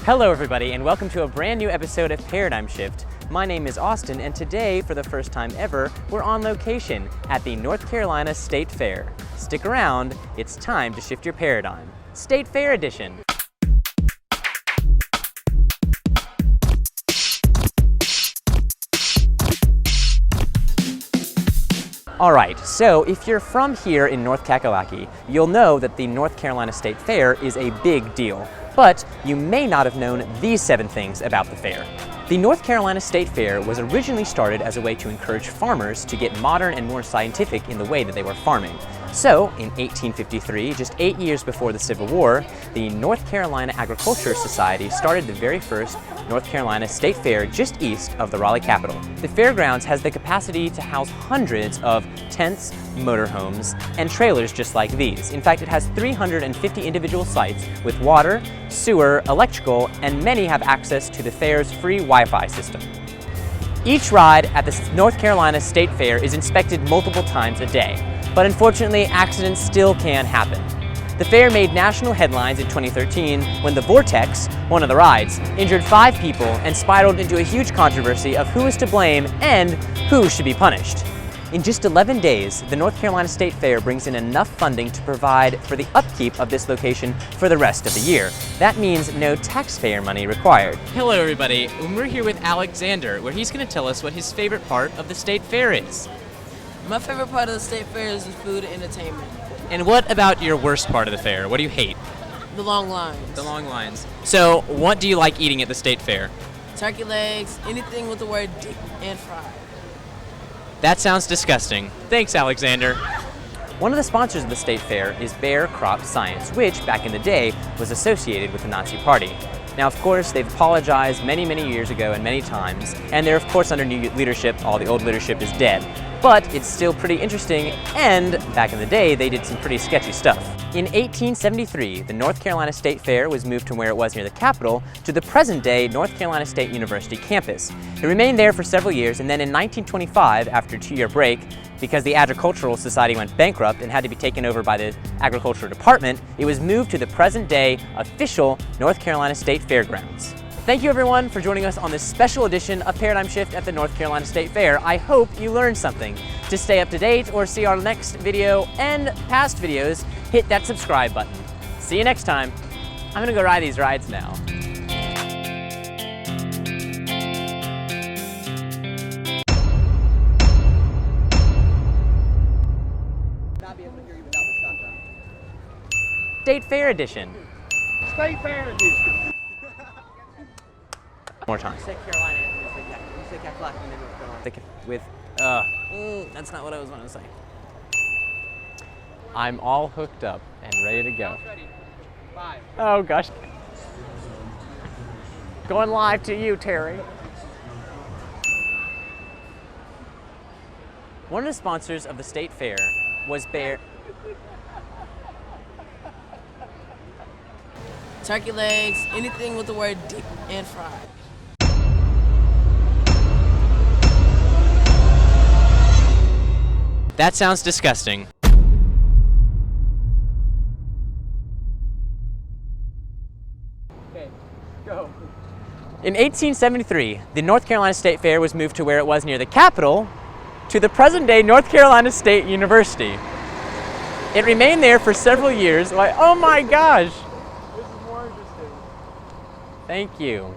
Hello everybody, and welcome to a brand new episode of Paradigm Shift. My name is Austin, and today, for the first time ever, we're on location at the North Carolina State Fair. Stick around, it's time to shift your paradigm. State Fair Edition. Alright, so if you're from here in North Kakalaki, you'll know that the North Carolina State Fair is a big deal. But you may not have known these 7 things about the fair. The North Carolina State Fair was originally started as a way to encourage farmers to get modern and more scientific in the way that they were farming. So, in 1853, just 8 years before the Civil War, the North Carolina Agriculture Society started the very first North Carolina State Fair just east of the Raleigh capital. The fairgrounds has the capacity to house hundreds of tents, motorhomes, and trailers just like these. In fact, it has 350 individual sites with water, sewer, electrical, and many have access to the fair's free Wi-Fi system. Each ride at the North Carolina State Fair is inspected multiple times a day. But unfortunately, accidents still can happen. The fair made national headlines in 2013 when the Vortex, one of the rides, injured 5 people and spiraled into a huge controversy of who is to blame and who should be punished. In just 11 days, the North Carolina State Fair brings in enough funding to provide for the upkeep of this location for the rest of the year. That means no taxpayer money required. Hello everybody, we're here with Alexander, where he's going to tell us what his favorite part of the State Fair is. My favorite part of the State Fair is the food and entertainment. And what about your worst part of the fair? What do you hate? The long lines. The long lines. So, what do you like eating at the State Fair? Turkey legs, anything with the word deep and fried. That sounds disgusting. Thanks, Alexander. One of the sponsors of the State Fair is Bayer Crop Science, which, back in the day, was associated with the Nazi Party. Now, of course, they've apologized many years ago and many times, and they're, of course, under new leadership. All the old leadership is dead. But it's still pretty interesting, and back in the day, they did some pretty sketchy stuff. In 1873, the North Carolina State Fair was moved from where it was near the Capitol to the present-day North Carolina State University campus. It remained there for several years, and then in 1925, after a 2-year break, because the Agricultural Society went bankrupt and had to be taken over by the Agricultural Department, it was moved to the present-day official North Carolina State Fairgrounds. Thank you everyone for joining us on this special edition of Paradigm Shift at the North Carolina State Fair. I hope you learned something. To stay up to date or see our next video and past videos, hit that subscribe button. See you next time. I'm gonna go ride these rides now. Not be able to hear you without the shotgun. State Fair Edition. State Fair Edition. More time. You said Carolina, you said Kakalaki, and then North Carolina. That's not what I was going to say. I'm all hooked up and ready to go. Ready. 5. Oh gosh. Going live to you, Terry. One of the sponsors of the State Fair was Bayer. Turkey legs, anything with the word deep and fried. That sounds disgusting. Okay, go. In 1873, the North Carolina State Fair was moved to where it was near the Capitol to the present-day North Carolina State University. It remained there for several years. Like, oh my gosh! This is more interesting. Thank you.